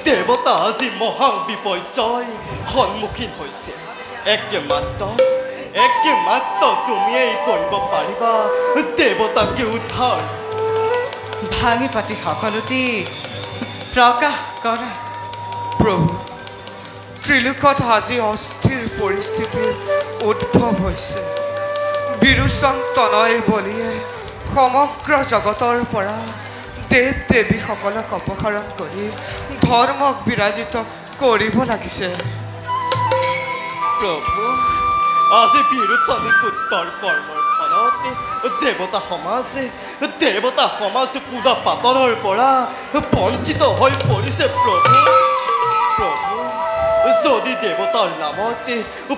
দেৱতা আজি মহা বিপৰ্যয় সন্মুখীন হৈছে একে মাত্ৰ তুমিয়েই কৰিব পাৰিবা দেৱতাকে উদ্ধাৰ ভাঙি পাতি সকলোটি প্ৰকাশ কৰা প্ৰভু ত্ৰিলোকত আজি অস্থিৰ পৰিস্থিতিৰ উদ্ভৱ হৈছে বিৰোচন তনয় বলিয়ে সমগ্ৰ জগতৰ পৰা দেৱ দেৱীসকলক অপসাৰণ কৰি ধৰ্মক বিৰাজিত কৰিব লাগিছে প্ৰভু আজি বিৰোচনী পুত্ৰৰ কৰ্মৰ ফলত দেৱতা সমাজ পূজা পাতলৰ পৰা বঞ্চিত হৈ পৰিছে প্ৰভু যদি দেৱতাৰ নামত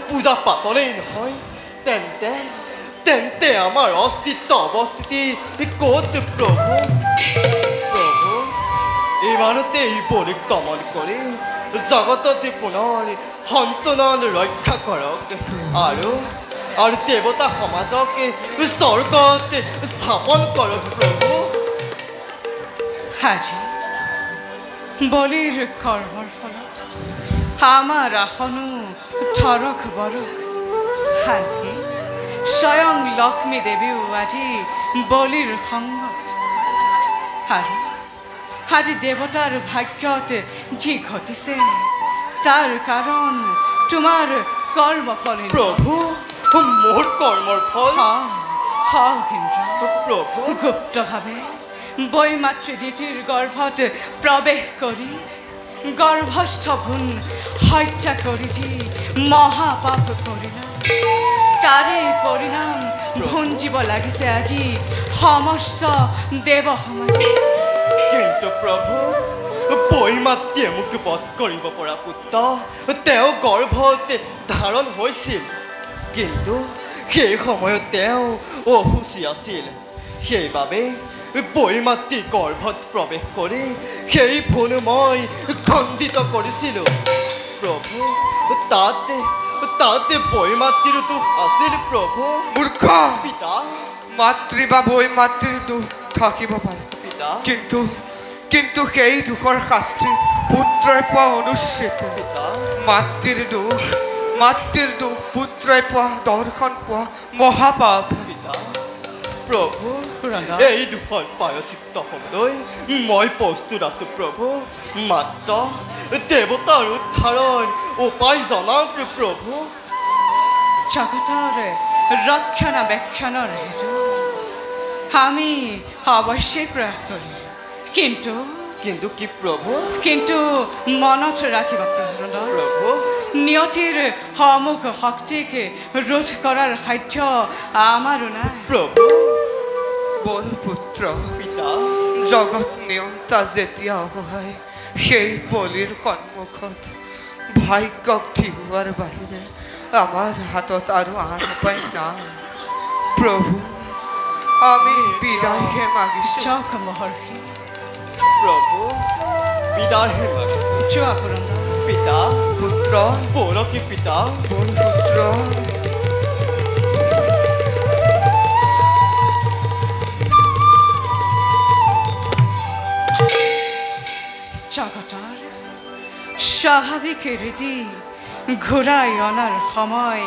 পূজা পাতলেই নহয় তেন্তে আমাৰ অস্তিত্ব অৱস্থিতি ক'ত প্ৰভু ইমানতে এই বলিক দমন কৰি জগততে পুনৰ সন্তুলন ৰক্ষা কৰক আৰু দেৱতা সমাজক স্বৰ্গত স্থাপন কৰক প্ৰভু আজি বলিৰ কৰ্মৰ ফলত আমাৰ আসনো ধৰক বৰক শান্তি স্বয়ং লক্ষ্মী দেৱীও আজি বলিৰ সংগত আৰু আজি দেৱতাৰ ভাগ্যত যি ঘটিছে তাৰ কাৰণ তোমাৰ কৰ্মফল প্ৰভু মোৰ কৰ্মৰ ফল প্ৰভু গুপ্তভাৱে বৈমাতৃ দিতিৰ গৰ্ভত প্ৰৱেশ কৰি গৰ্ভস্থ ভূণ হত্যা কৰি যি মহাপাপ কৰিলা তাৰে পৰিণাম ভুঞ্জিব লাগিছে আজি সমস্ত দেৱ সমাজ কিন্তু প্ৰভু বৈমাতৃয়ে মোক বধ কৰিব পৰা পুত্ৰ তেওঁ গৰ্ভত ধাৰণ হৈছিল কিন্তু সেই সময়ত তেওঁ অসুচী আছিল সেইবাবে বৈমাতৃ গৰ্ভত প্ৰৱেশ কৰি সেই ভূণ মই খণ্ডিত কৰিছিলোঁ প্ৰভু তাতে বৈমাতৃৰ দোষ আছিল প্ৰভু মূৰ্খ পিতা মাতৃ বা বৈমাতৃৰ দোষ থাকিব পাৰে পিতা কিন্তু সেই দোষৰ শাস্তি পুত্ৰই পোৱা অনুচিত পিতা মাতৃৰ দোষ পুত্ৰই পোৱা দৰ্শন পোৱা মহাপাপ পিতা প্ৰভু এই দুখৰ প্ৰায়শ্চিত্ত হ'বলৈ মই প্ৰস্তুত আছো প্ৰভু মাত্ৰ দেৱতাৰ উদ্ধাৰৰ উপায় জনাওক প্ৰভু জগতৰ ৰক্ষণাবেক্ষণৰ হেতু আমি অৱশ্যেই প্ৰয়াস কৰিম কিন্তু কি প্ৰভু কিন্তু মনত ৰাখিব প্ৰভু নিয়তিৰ সমুখ শক্তিক ৰোধ কৰাৰ সাধ্য আমাৰো নাই প্ৰভু বল পুত্ৰ পিতা জগত নিয়ন্তা যেতিয়া অসহায় সেই বলিৰ সন্মুখত ভাগ্যক থিওৱাৰ বাহিৰে আমাৰ হাতত আৰু আন উপায় নাই প্ৰভু আমি বিদায়হে মাগিছো যাওক মহৰ্ষি প্ৰভু বিদায়হে মাগিছো যোৱা পুৰন্দৰ পিতা পুত্ৰ পৰকী পিতা বল পুত্ৰ জগতৰ স্বাভাৱিক ৰীতি ঘূৰাই অনাৰ সময়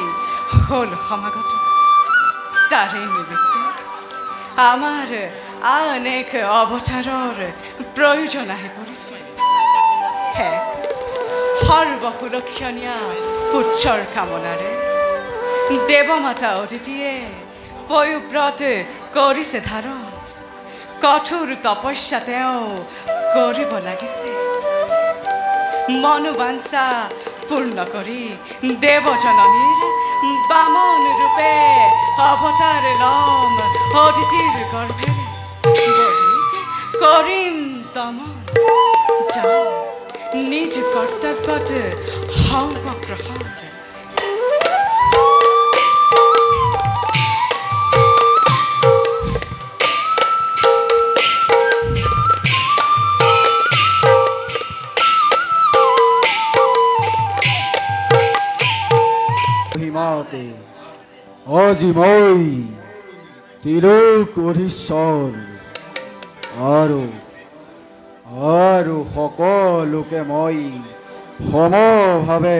হ'ল সমাগত তাৰে নিমিত্তে আমাৰ আন এক অৱতাৰৰ প্ৰয়োজন আহি পৰিছে সৰ্বসুৰক্ষণীয় পুত্ৰৰ কামনাৰে দেৱমাতা অদিতিয়ে পয়োব্ৰত কৰিছে ধাৰণ কঠোৰ তপস্যা তেওঁ কৰিব লাগিছে মনোবাঞ্ছা পূৰ্ণ কৰি দেৱজননীৰ বামন ৰূপে অৱতাৰ লম অদিতিৰ গৰ্ভেৰে কৰিম দমন যাওঁ নিজ কৰ্তব্যত সংগ্ৰহণ আজি মই তিলক অধীশ্বৰ আৰু আৰু সকলোকে মই সমভাৱে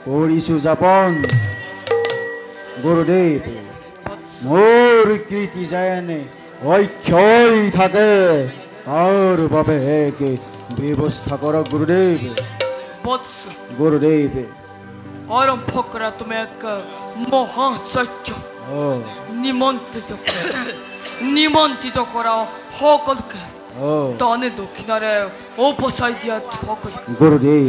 কৰিছো যাপন। গুৰুদেৱ, মোৰ কৃতি যেন অক্ষয় থাকে তাৰ বাবে এক ব্যৱস্থা কৰক গুৰুদেৱ। বৎস গুৰুদেৱ। আৰম্ভ কৰা তুমি এক মহাযজ্ঞ নিমন্ত্ৰিত কৰা সকলোকে দানে দক্ষিণাৰে উপচাই দিয়া সকলোকে গুৰুদেৱ।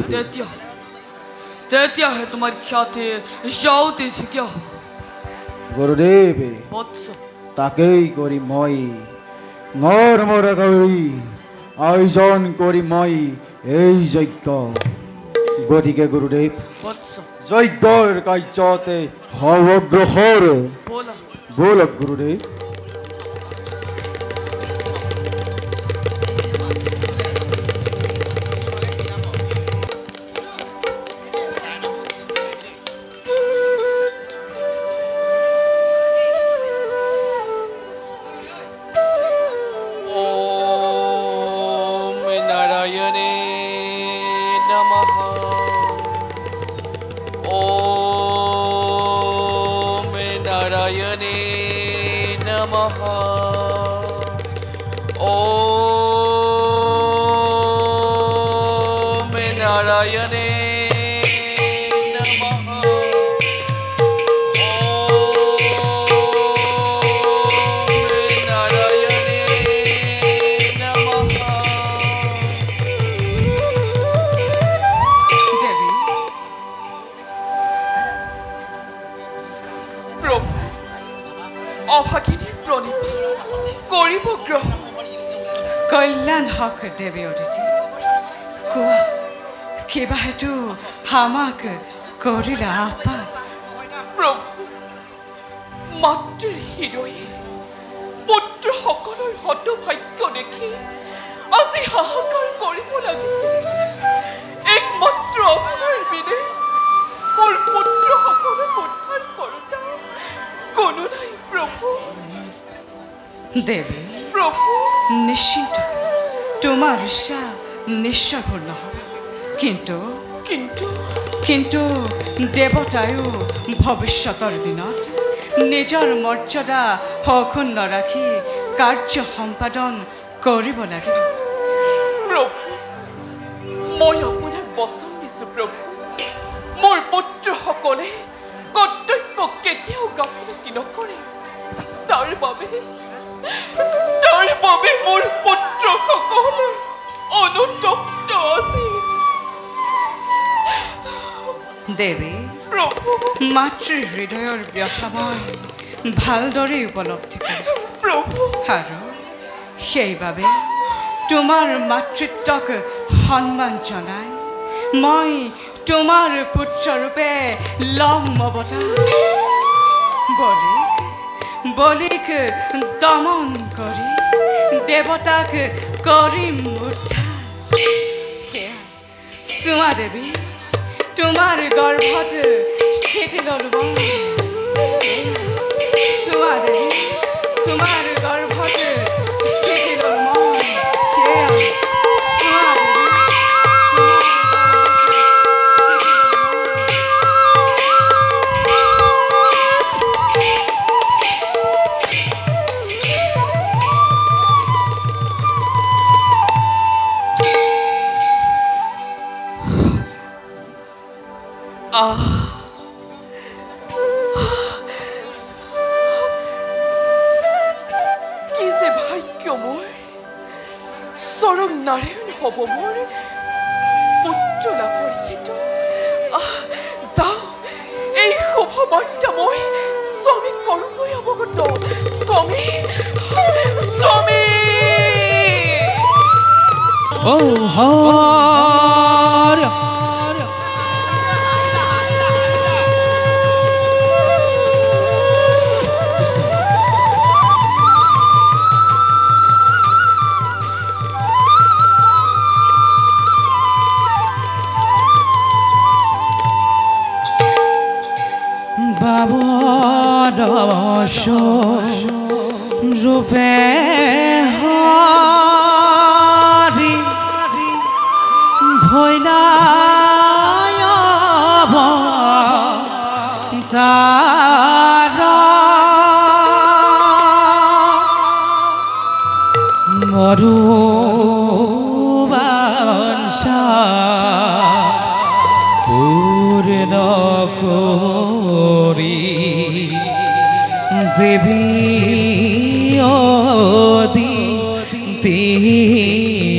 তেতিয়াহে তোমাৰ খ্যাতি যাওঁতে জিকা হ'ব। গুৰুদেৱ, বৎস তাকেই কৰি মই মৰমৰা কৰি আয়োজন কৰি মই এই যজ্ঞ। গতিকে গুৰুদেৱ, বৎস যজ্ঞৰ কাৰ্যতে অগ্ৰসৰ ব'লা। বলক গুৰুদেৱ। কল্যাণ হক দেৱী অদিতি। কোৱা, কিবা হেতু আমাক কৰিলা আহ্বান? প্ৰভু, মাতৃৰ হৃদয়ে পুত্ৰসকলৰ হতভাগ্য দেখি আজি হাহাকাৰ কৰিব লাগিছে। একমাত্ৰ আপোনাৰ বিনে মোৰ পুত্ৰসকলক উদ্ধাৰ কৰোঁতা কোনো নাই প্ৰভু। দেৱী, প্ৰভু নিশ্চিন্ত, তোমাৰ ইচ্ছা নিশ্চয় পূৰ্ণ হ'ব। কিন্তু কিন্তু কিন্তু দেৱতায়ো ভৱিষ্যতৰ দিনত নিজৰ মৰ্যাদা অক্ষুণ্ণ ৰাখি কাৰ্য সম্পাদন কৰিব লাগিব। প্ৰভু, মই আপোনাক বচন দিছোঁ প্ৰভু, মোৰ পুত্ৰসকলে কৰ্তব্য কেতিয়াও গাফিলতি নকৰে। তাৰ বাবে মোৰ পুত্ৰসকল অনুতপ্ত আছে। দেৱী, প্ৰভু মাতৃৰ হৃদয়ৰ ব্যথা মই ভালদৰে উপলব্ধি কৰিছোঁ প্ৰভু, আৰু সেইবাবে তোমাৰ মাতৃত্বক সন্মান জনাই মই তোমাৰ পুত্ৰৰূপে লম অৱতাৰ। বলিক দমন কৰি দেৱতাক কৰিম উদ্ধাৰ। চোৱা দেৱী, তোমাৰ গৰ্ভত স্থিতি ল'লো। চোৱা দেৱী, তোমাৰ গৰ্ভত স্থিতি ল'লো। চোৱা দেৱী, কি যে ভাগ্য মোৰ, চৰম নাৰায়ণ হ'ব মোৰ পুত্ৰ লাভৰ হেতু। যাওঁ, এই শুভ বাৰ্তা মই স্বামীক কৰোঁগৈ অৱগত। স্বামী, স্বামী। বাবদশ রূপে হরি সংসার মরুবাঞ্ছা পূর্ণ করি দেবী তীরা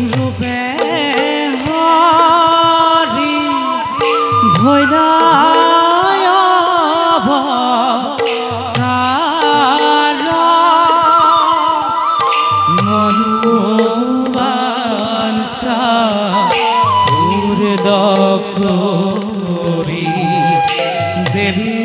রূপে হরি ভৈরায় মনুবাঞ্ছা পূর্ণ করি দেবী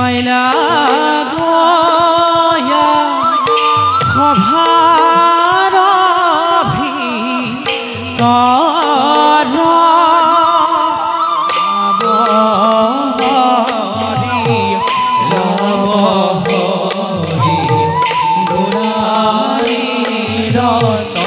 পয়লা গয়া সভার ভিতৰ হৰি হৰি গুণাৰী ৰতৰ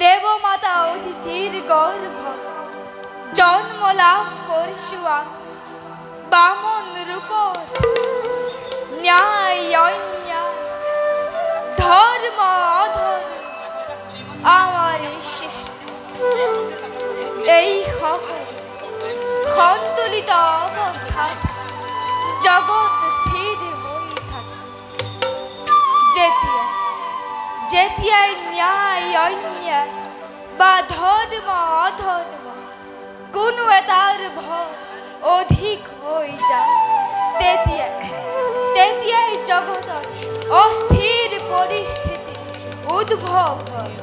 দেবমাতা অদিতির গর্ভ জন্ম লাভ করছু বামন রূপ ন্যায় অন্যায় ধর্ম অধর্ম আমার সৃষ্টি এই খবর সন্তুলিত অবস্থা জগৎ স্থির হয়ে থাকে যেতিয়াই ন্যায় অন্যায় বা ধর্ম অধর্ম কোনো এটার ভর অধিক হয়ে যায় তেতিয়াই জগতত অস্থির পরিস্থিতি উদ্ভব হয়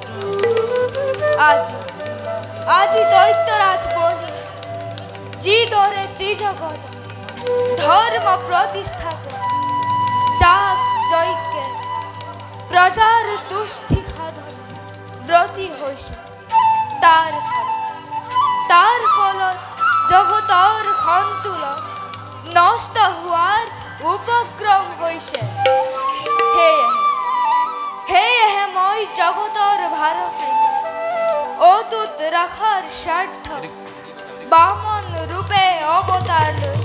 আজি দৈত্যরাজ বলি যি দরে ত্রিজগৎ ধর্ম প্রতিষ্ঠা করে যাগ যজ্ঞের প্রজার দুস্থি সাধন ব্রতী হয়েছে তার ফলত জগতৰ সন্তুলন নষ্ট হওয়াৰ উপক্ৰম হয়েছে সেয়েহে মই জগতৰ ভাৰতে অটুট রাখার স্বার্থ বামন রূপে অবতার লৈ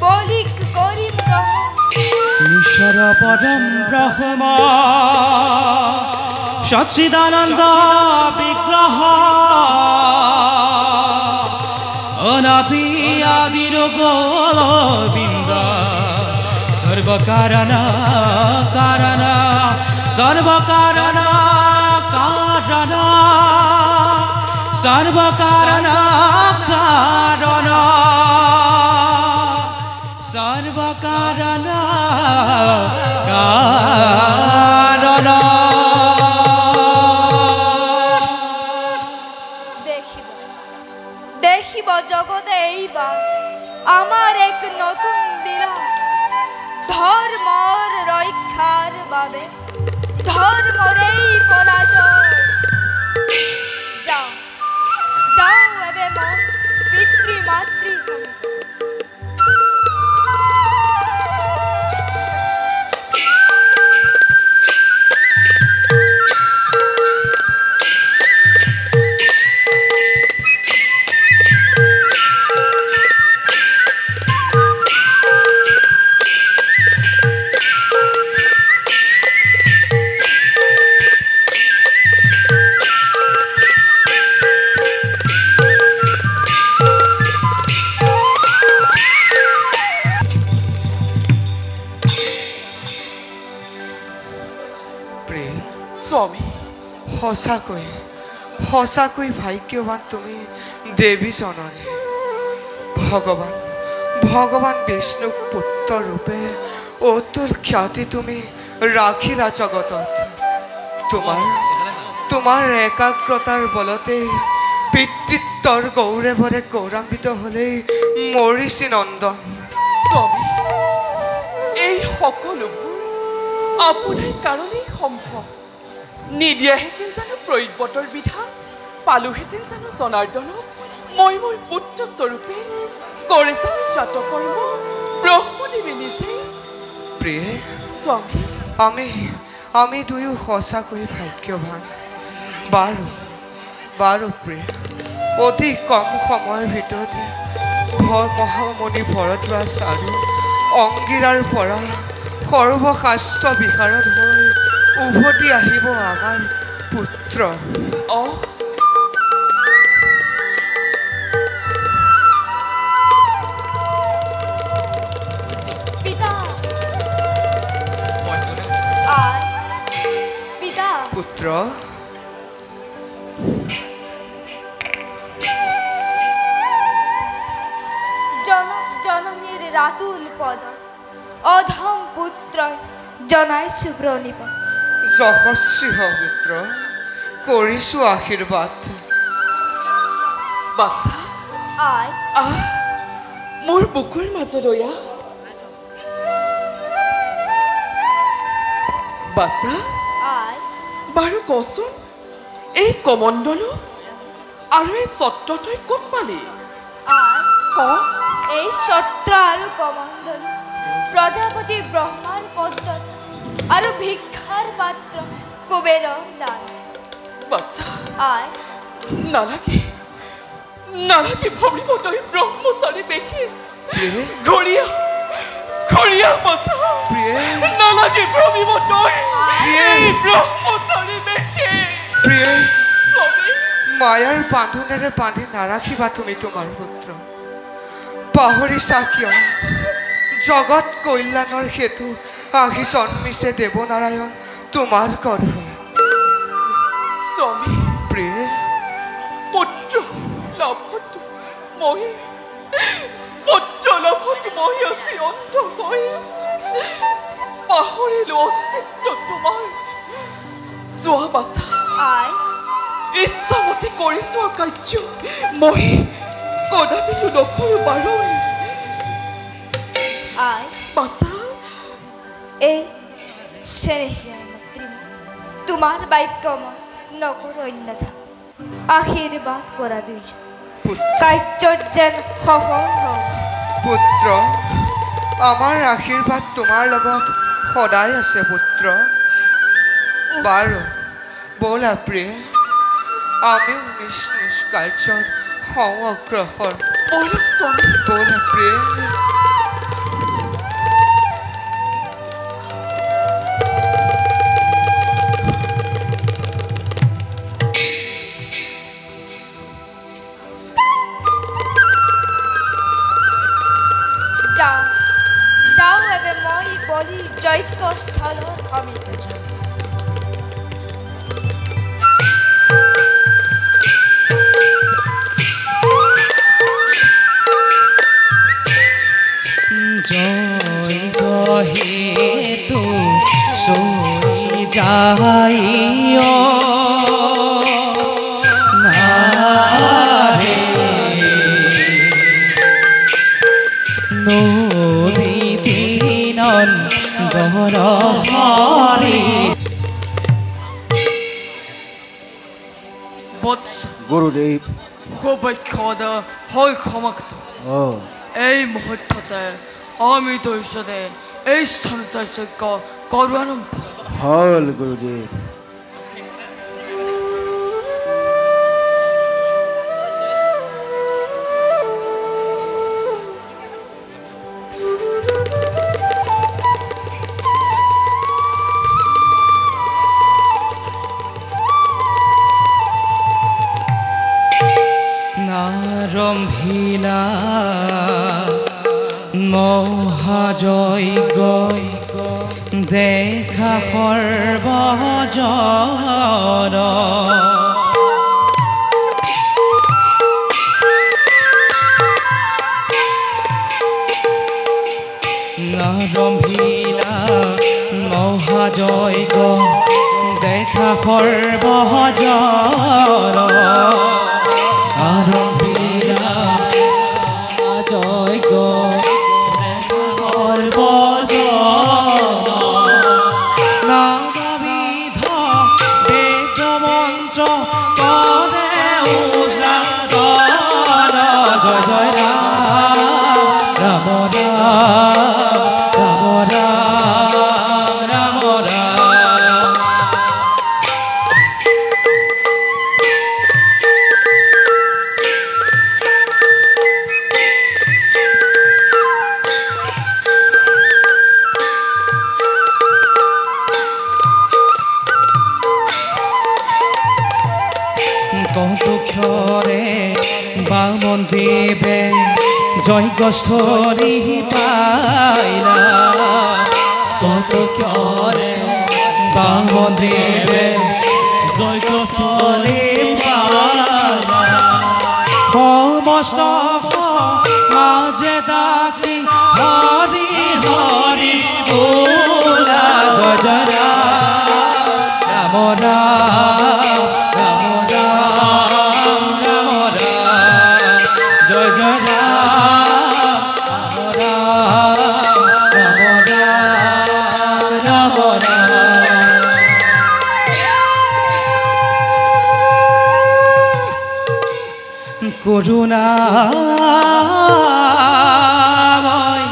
বলিক করিম গ্রহণ ঈশ্বর পরম ব্রহ্ম সচ্চিদানন্দ বিগ্রহ অনাদি আদির গোবিন্দ সর্বকারণ কারণ সর্বকারণ কারণ সর্বকারণ কারণ সর্বকারণ কারণ দেখিব জগতে এইবার আমার এক নতুন লীলা ধৰ্মৰ ৰক্ষাৰ বাবে ধৰ্মৰেই পৰাজয় যাওঁ যাওঁ এবে মই পিতৃ মাতৃ সঁচাকৈ ভাগ্যৱান তুমি দেৱী জননী ভগৱান বিষ্ণুক পুত্ৰ ৰূপে অতুল খ্যাতি তুমি ৰাখিলা জগতত তোমাৰ একাগ্ৰতাৰ বলতে পিতৃত্বৰ গৌৰৱৰে গৌৰৱান্বিত হ'লেই মৰিষি নন্দন স্বামী এই সকলোবোৰ আপোনাৰ কাৰণেই সম্ভৱ নিদিয়াহেঁতেন জানো প্ৰয়োগবতৰ বিধান পালোহেঁতেন জানো জনাৰ্দনক মই মোৰ পুত্ৰ স্বৰূপে কৰে জানো জাতকৰ্ম ব্ৰহ্মদেৱে নিজে প্ৰিয়ে স্বামী আমি দুয়ো সঁচাকৈ ভাগ্যৱান বাৰু প্ৰিয়ে অতি কম সময়ৰ ভিতৰতে মহামণি ভৰদ্বাজ আৰু অংগীৰাৰ পৰা সৰ্বশাস্ত্ৰ বিশাৰদ হৈ উভতি আহিব আমাৰ পুত্ৰ পুত্ৰ জননীৰ ৰাতুল পদ অধম পুত্ৰ জনাইছো প্ৰণিপাত যশস্বী হ পুত্ৰ কৰিছো আশীৰ্বাদ বাছা মোৰ বুকুৰ মাজলৈ বাছা বাৰু কচোন এই কমণ্ডল আৰু এই ছত্ৰ তই ক'ত পালি এই ছত্ৰ আৰু কমণ্ডল প্ৰজাপতি ব্ৰহ্মাৰ পদ্মত আৰু ভিক্ষাৰ পাত্ৰ কুবেৰৰ দান বাছা নালাগে ভৰিব তই ব্ৰহ্মচাৰী বেশী ঘৰিয়া বাছা নালাগে ভৰিব তই ব্ৰহ্মচাৰী বেশী মায়াৰ বান্ধোনেৰে বান্ধি নাৰাখিবা তুমি তোমাৰ পুত্ৰ পাহৰিছা কিয় জগত কল্যাণৰ হেতু আহি জন্মিছে দেৱনাৰায়ণ তোমাৰ গৰ্ভ স্বামী প্ৰিয়ে পুত্ৰ লাভত মই আজি অন্ত হৈ পাহৰিলো অস্তিত্ব তোমাৰ চোৱা বাছা ইচ্ছামতে কৰিছো কাৰ্য মই কদাপিতো নকৰো বাৰু বাছা এই চেনেহীয়া মাতৃমা তোমাৰ বাক্য মই নকৰো অন্যথা আশীৰ্বাদ কৰা দুইজন কাৰ্যত যেন সফল হওঁ পুত্ৰ আমাৰ আশীৰ্বাদ তোমাৰ লগত সদায় আছে পুত্ৰ বাৰু ব'লা প্ৰিয়ে আমিও নিজ কাৰ্যত হওঁ অগ্ৰসৰ ব'লা প্ৰিয়ে যাওঁ এবে মই বলি যজ্ঞস্থলৰ সমীপে জয় হেতু সই যাই নাৰে নদী নন্দ গুৰুদেৱ সৌভাগ্যদ হয় সমাপ্ত অঁ এই মুহূৰ্ততে আমি দুয়োজনে এই স্থানতে যজ্ঞ কৰো আৰম্ভ হ'ল গুৰুদেৱ নাৰম্ভিলা মহাযজ্ঞ দেখা সৰ্বজৰ নাৰম্ভিলা মহাযজ্ঞ দেখা সৰ্বজৰ আৰম্ভিলা যজ্ঞ নানাবিধ বেদ মন্ত্ৰ পদে উজাগৰ জয় জয় ৰাম ৰাম ৰাম ৰাম ৰাম কৌতুক্ষৰে বামন দেৱে যজ্ঞস্থলী পাইলা কৌতুক্ষৰে বামন দেৱে যজ্ঞস্থলী পাইলা সমস্ত মাজে ডাকি হৰি হৰি বোলা জয় জয় ৰাম ৰাম ৰাম ৰাম জয় জয় ৰাম ৰাম ৰাম কৰুণাময়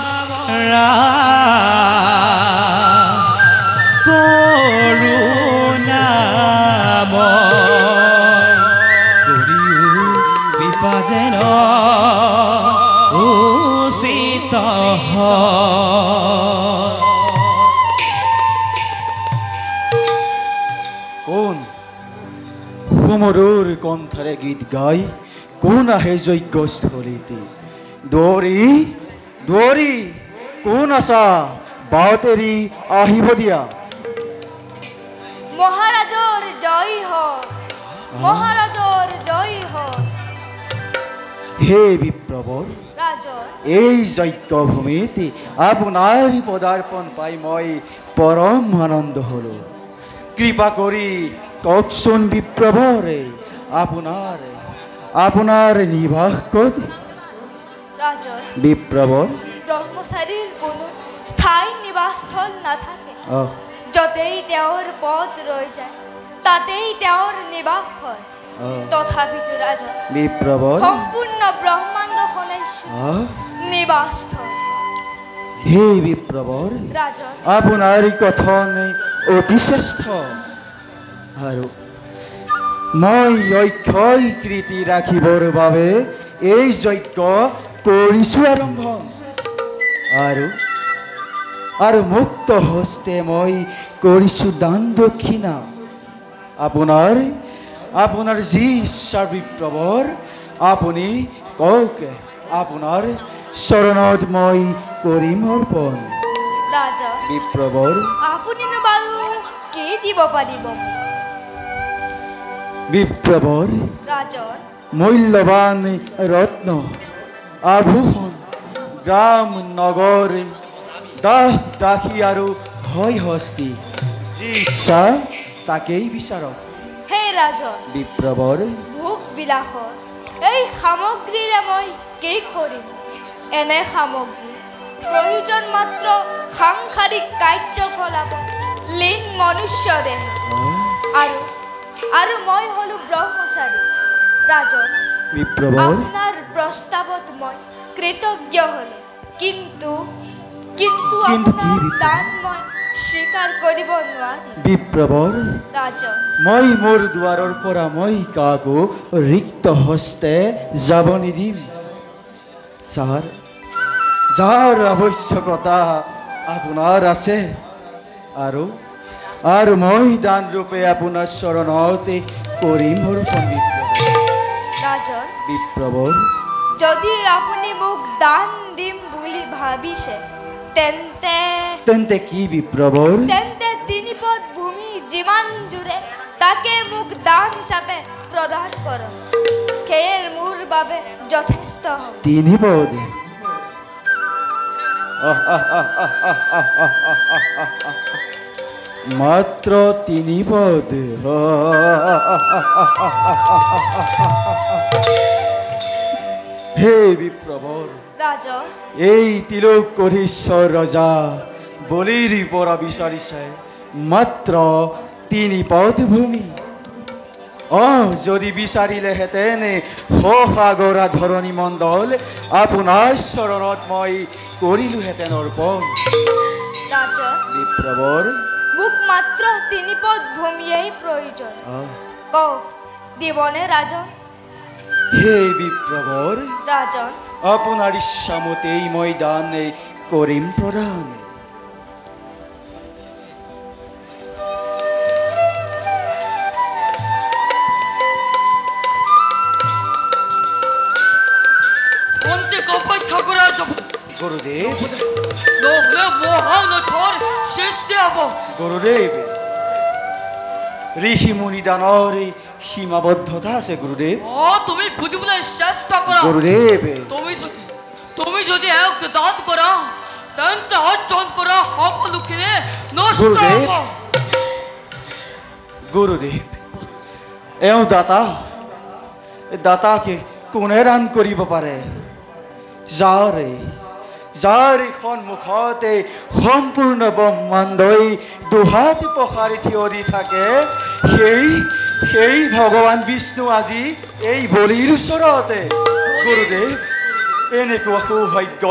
কৰুণাময় কৰিও কৃপা যেন উচিত কোন সুমধুৰ কণ্ঠৰে গীত গাই কোন আহে যজ্ঞস্থলীতে দৌৰি দৌৰি কোন আছা বাটেৰি আহিব দিয়া মহাৰাজৰ জয় হয় মহাৰাজৰ জয় হয় হে বিপ্ৰবৰ ৰাজৰ এই যজ্ঞভূমিতে আপোনাৰ পদাৰ্পণ পাই মই পৰম আনন্দ হলো কৃপা কৰি কওকচোন বিপ্ৰবৰে আপোনাৰ নিবাস ক'ত ৰাজৰ বিপ্ৰবৰ ব্ৰহ্মচাৰীৰ কোনো স্থায়ী নিবাসস্থল না থাকে অঁ যতেই তেওঁৰ পদ ৰয়ে যায় তাতেই তেওঁৰ নিবাস হয় অঁ তথাপিতো ৰাজৰ বিপ্ৰবৰ সম্পূৰ্ণ ব্ৰহ্মাণ্ড খনেশ্বৰ অঁ নিবাসস্থল হে বিপ্ৰবৰ ৰাজৰ আপোনাৰ কথন অতি শ্ৰেষ্ঠ আৰু মই অক্ষয় কৃতি ৰাখিবৰ বাবে এই যজ্ঞ কৰিছোঁ আৰম্ভ আৰু মুক্ত হস্তে মই কৰিছোঁ দান দক্ষিণা আপোনাৰ যি ইচ্ছা বিপ্ৰবৰ আপুনি কওক আপোনাৰ চৰণত মই কৰিম অৰ্পণ ৰাজৰ বিপ্ৰবৰ আপুনিনো বাৰু কি দিব পাৰিব বিপ্ৰবৰ ৰাজৰ মূল্যৱান ৰত্ন আভূষণ গ্ৰাম নগৰ দাহ দাসী আৰু হয় হস্তি যি ইচ্ছা তাকেই বিচাৰক হে ৰাজৰ বিপ্ৰবৰ ভোগ বিলাসৰ এই সামগ্ৰীৰে মই কি কৰিম এনে সামগ্ৰী প্ৰয়োজন মাত্ৰ সাংসাৰিক কাৰ্যকলাপ লীন মনুষ্য দেহ আৰু মই হলো ব্ৰহ্মচাৰী রাজন, বিপ্রবর আপনার প্রস্তাবত মই কৃতজ্ঞ হলে, কিন্তু কিন্তু কিন্তু কি আপনার বিপ্রবর? দান মই স্বীকার করিব নোৱাৰি। বিপ্ৰবৰ ৰাজন, মই মোৰ দুয়াৰৰ পৰা মই কাকো ৰিক্ত হস্তে যাব নিদিম। যাৰ যাৰ আৱশ্যকতা আপোনাৰ আছে, আৰু মই দান ৰূপে আপোনাৰ চৰণতে কৰিম মোৰ ৰাজন, বিপ্ৰবৰ যদি আপুনি মোক দান দিম বুলি ভাবিছে, তেন্তে তেন্তে কি বিপ্ৰবৰ? তেন্তে 3 পদ ভূমি যিমান জুৰে তাকে মোক দান হিচাপে প্ৰদান কৰক। সেয়ে মোৰ বাবে যথেষ্ট হ'ব। 3 পদ? মাত্ৰ 3 পদ? হে বিপ্ৰবৰ, ৰাজন, এই তিলক কধীশ্বৰ ৰজা বলিৰ পৰা বিচাৰিছে মাত্ৰ 3 পদ ভূমি। যদি বিচাৰিলেহেঁতেন সসাগৰা ধৰণী মণ্ডল আপোনাৰ চৰণত মই কৰিলোহেঁতেন অৰ্পণ। ৰাজন, বিপ্ৰবৰ মোক মাত্ৰ 3 পদ ভূমিয়েই প্ৰয়োজন। কওক, দিবনে ৰাজন? হে বিপ্ৰবৰ, ৰাজন, আপোনাৰ ইচ্ছামতেই মই দান কৰিম প্ৰদান। 언제 깜빡 কৰে যাব গুৰুদেব নহলে মহান থৰ শেষ দেব। গুৰুদেব, ঋষি মুনি দানৰ সীমাবদ্ধতা আছে গুৰুদেব। তুমি বুঝিবলৈ চেষ্টা কৰা। গুৰুদেব তুমি যদি এক দান কৰা, তেন্তে অৰ্জন কৰা সকলোখিনি নষ্ট গুৰুদেৱ। হ'ব। গুৰুদেব, এওঁ দাতাকে কোনে দান কৰিব পাৰে? যাৰ সন্মুখতে সম্পূৰ্ণ ব্ৰহ্মাণ্ডই দুহাত পখাৰি থিয় দি থাকে, সেই ভগৱান বিষ্ণু আজি এই বলিৰ ওচৰতে। গুৰুদেৱ, এনেকুৱা সৌভাগ্য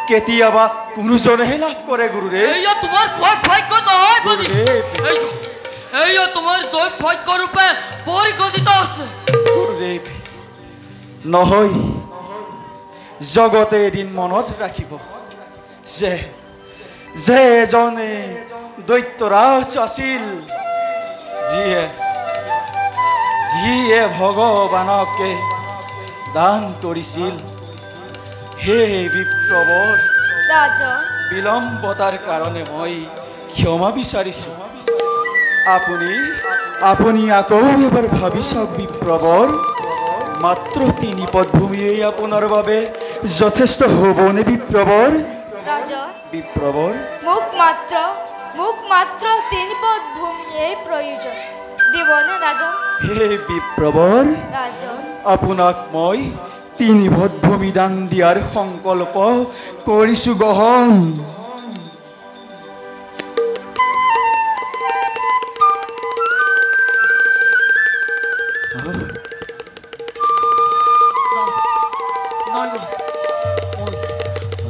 কেতিয়াবা কোনোজনেহে লাভ কৰে গুৰুদেৱ। এয়া তোমাৰ ভাগ্য নহয় বলি, গুৰুদেৱ, এয়া তোমাৰ দৈভাগ্য ৰূপে পৰিগণিত আছে। গুৰুদেৱ, নহয়, জগতে এদিন মনত ৰাখিব যে এজনে দৈত্যৰাজ আছিল, যিয়ে ভগৱানকে দান কৰিছিল। হে বিপ্ৰবৰ, ৰাজন, বিলম্বতাৰ কাৰণে মই ক্ষমা বিচাৰিছোঁ। আপুনি আকৌ এবাৰ ভাবি চাওক বিপ্ৰবৰ, মাত্ৰ 3 পদ ভূমিয়েই আপোনাৰ বাবে যথেষ্ট হ'বনে বিপ্ৰবৰ? ৰাজন, বিপ্ৰবৰ, মোক মাত্ৰ 3 পদ ভূমিয়েই প্ৰয়োজন। দিবনে ৰাজন? হে বিপ্ৰবৰ, ৰাজন, আপোনাক মই 3 পদ ভূমি দান দিয়াৰ সংকল্প কৰিছোঁ গ্ৰহণ।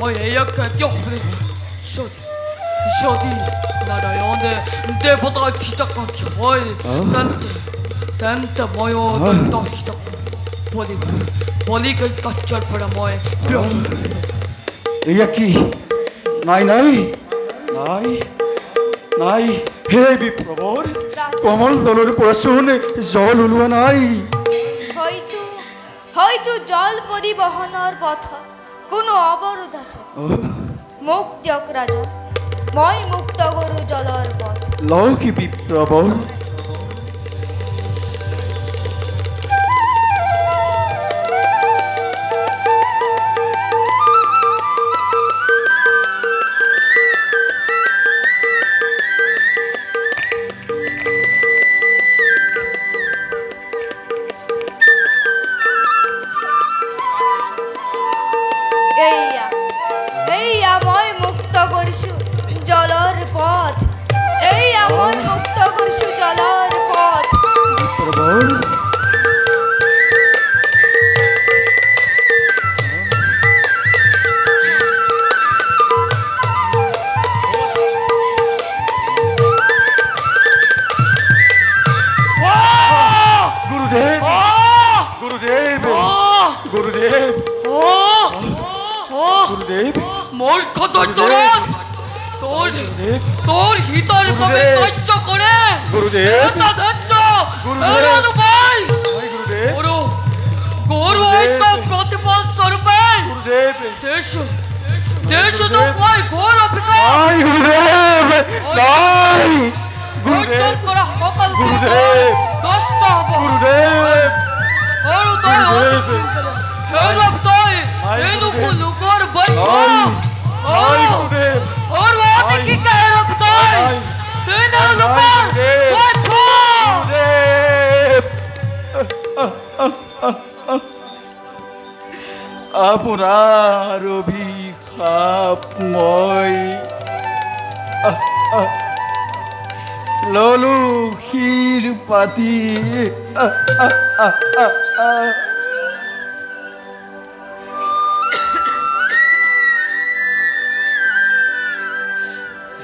মই এয়াকে দিয়কলে যদি নাৰায়ণে দেবতা চিতাকাঙ্ক্ষী হয়, তেন্তে ময়ো দন্ত বলিকে কাচ্চাৰ পৰা মই এয়া কি? নাই, হে বিপ্ৰবৰ, কমল দলৰ পৰা চোন জল ওলোৱা নাই। হয়তো জল পৰিবহনৰ পথ কোনো অৱৰোধ আছে। মোক দিয়ক ৰাজন, মই মুক্ত কৰো জলৰ পথ। লওঁ কি বিপ্ৰবৰ? এইয়া মই মুক্ত কৰিছো জলৰ পথ। এইয়া মই মুক্ত কৰিছো জলৰ পথ। বিপ্ৰবৰ, গুরুদেব ও ও গুরুদেব মূর্খ দৈত্যরাজ, তোর তোর হিতার কবে কার্য করে গুরুদেব এটা ধৈর্য গুরুদেব। এরণ ভাই জয় গুরুদেব গুরু গুরু ঐক্য প্রতিপদ স্বরূপে গুরুদেব দেশ দেশ তো ভয় ঘোর অপেক্ষা জয় গুরুদেব জয় অর্জন করা সকল গুরুদেব। দষ্ট হব গুরুদেব ওর উদয় গুরুদেব। হেরব তয় জয় এনুকু গুরুদেব। লুকর বৈঠ জয় জয় গুরুদেব और वो आते की कह रहा बताए জয় तेरे জয় ऊपर গুরুদেব। बैठो গুরুদেব আপনার অভিশাপময় ললু ক্ষীর পাতি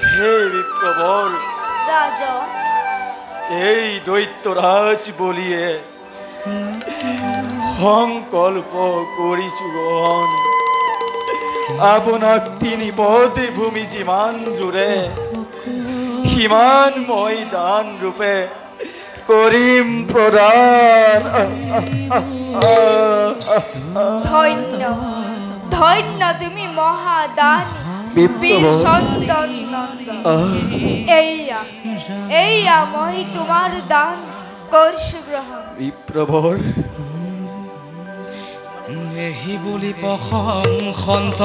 হে বিপ্রবর রাজন এই দৈত্যরাজ বলিয়ে সংকল্প কৰিছোগণ আপোনাক তিনি পদে ভূমি যিমান জোৰে সিমান মই দান ৰূপে কৰিম প্ৰদান ধন্য ধন্য তুমি মহাদান বীৰ সন্তান নন্দন এইয়া এইয়া মই তোমাৰ দান কৰছ গ্ৰহণ বিপ্ৰভৰ এহি বুলি প্ৰশংসন্ত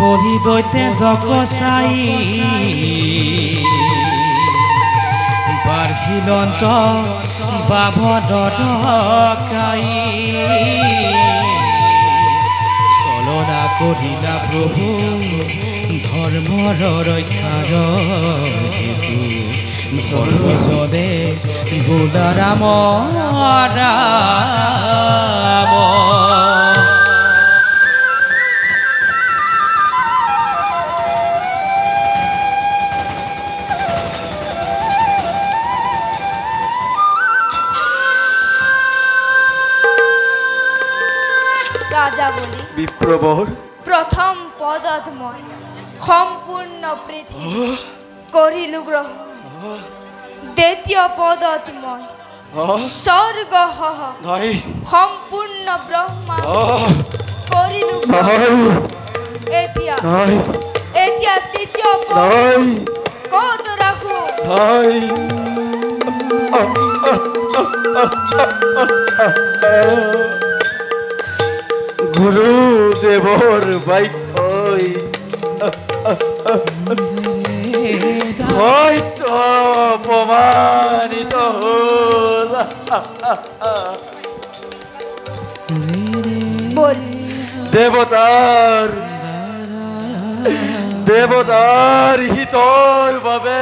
বলি দৈতে দকচাই বাৰ্হিলন্ত বাভদকাই কলনা কৰিলা প্ৰভু ধৰ্মৰ ৰক্ষাৰ হেতু সৰ্বজনে বোলা ৰাম ৰাম রাজা বলি বিপ্রবর প্রথম পদত মই সম্পূর্ণ পৃথিবী করিলু গ্রহণ দ্বিতীয় পদত মই স্বর্গ হহ নাই সম্পূর্ণ ব্রহ্মা আহ, করিলু নাই এতিয়া নাই এতিয়া তৃতীয় পদ নাই কত রাখো নাই গুৰুদেৱৰ বাক্যই হয়তো প্ৰমাণিত হ'ল বল দেৱতাৰ হিতৰ বাবে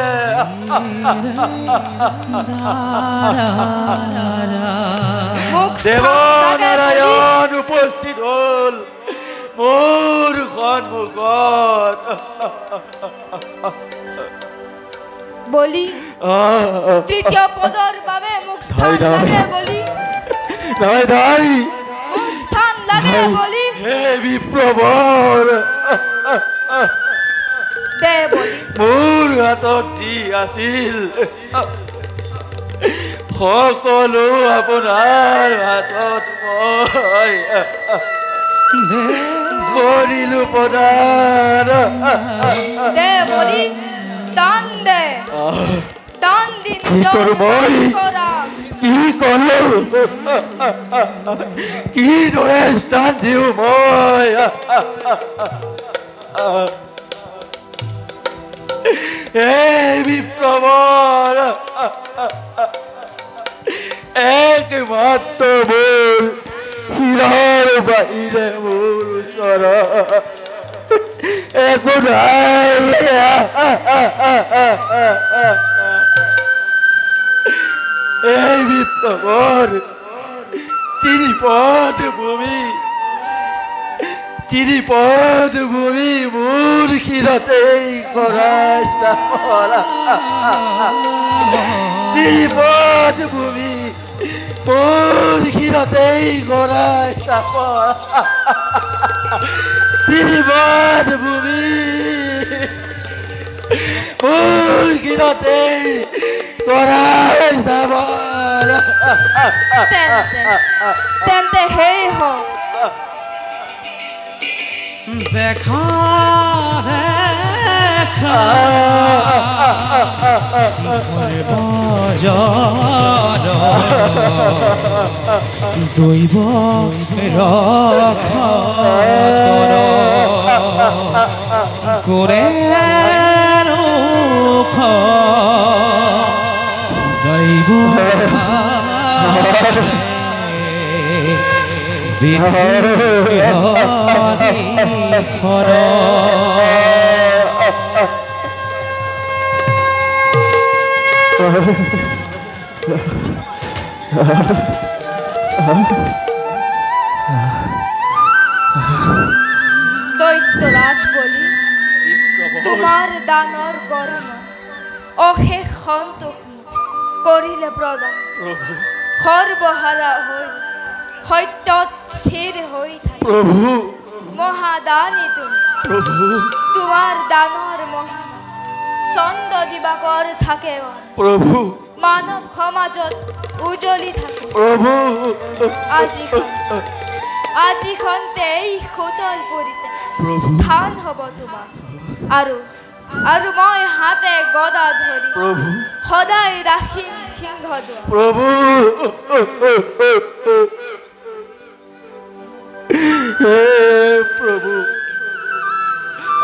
মুখ দেৱনাৰায়ণ উপস্থিত হ'ল মোৰ সন্মুখত বলি তৃতীয় পদর বাবে মুখ স্থান নাই, নাই। লাগে বলি নাই নাই মুখ স্থান লাগে বলি হে বিপ্ৰবৰ দে বলি মোৰ হাতত যি আছিল সকলো আপোনাৰ হাতত মই কৰিলো প্ৰদান দে বলি দান দে দান দি নিজৰ কৰো মই? কৰা কি কলো কিদৰে স্থান দিওঁ মই এই বিপ্লৱৰ একমাত্ৰ মোৰ শিৰৰ বাহিৰে মোৰ ওচৰত একো নাই এই বিপ্লৱৰ তিনি পদ ভূমি মোৰ শিৰতেই খৰাই তিনি পদ ভূমি মোৰ শিৰ কিনতেই গড়াই চাপৰ তিনিপদ ভূমি মোৰ কিনতেই গড়াই চাপৰ তেন্তে সেই হওক দেখা দেখা বজাৰ দৈব ৰক্ষা কৰে ৰখ দৈব দৈত্যৰাজ বলি তোমাৰ দানৰ গৰম অশেষ সন্তোষ কৰিলে প্ৰদান সৰ্বহাৰা হৈ সত্যত স্থিৰ হৈ থাকে প্ৰভু মহাদানী তুমি প্ৰভু তোমাৰ দানৰ মহিমা চন্দ দিবাকৰ থাকে প্ৰভু মানৱ সমাজত উজ্বলি থাকে প্ৰভু আজিখনতে এই শোতল পুৰীতে স্থান হ'ব তোমাৰ আৰু মই হাতে গদা ধৰি প্ৰভু সদায় ৰাখিম সিংহদ্বাৰ প্ৰভু হে প্ৰভু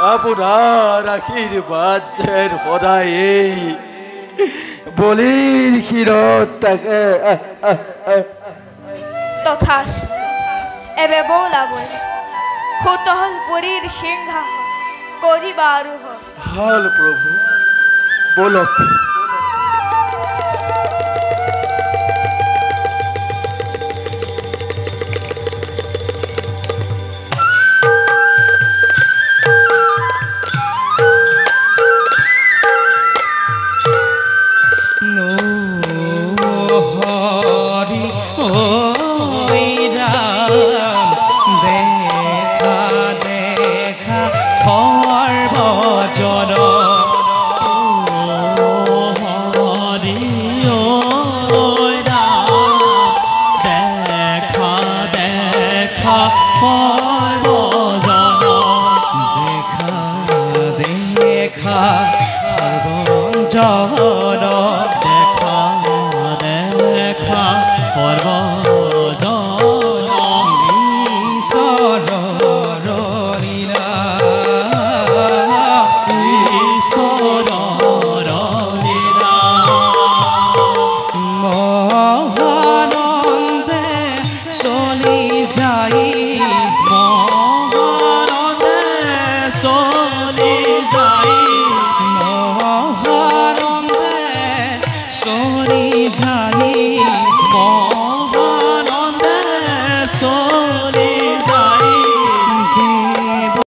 আপোনাৰ আশীৰ্বাদ যেন সদায় বলিৰ ক্ষীৰত থাকে তথাস্তু এবে বোলাবই শোতল পুৰীৰ সিংহাসন কৰিবা আৰু ভাল প্ৰভু বলক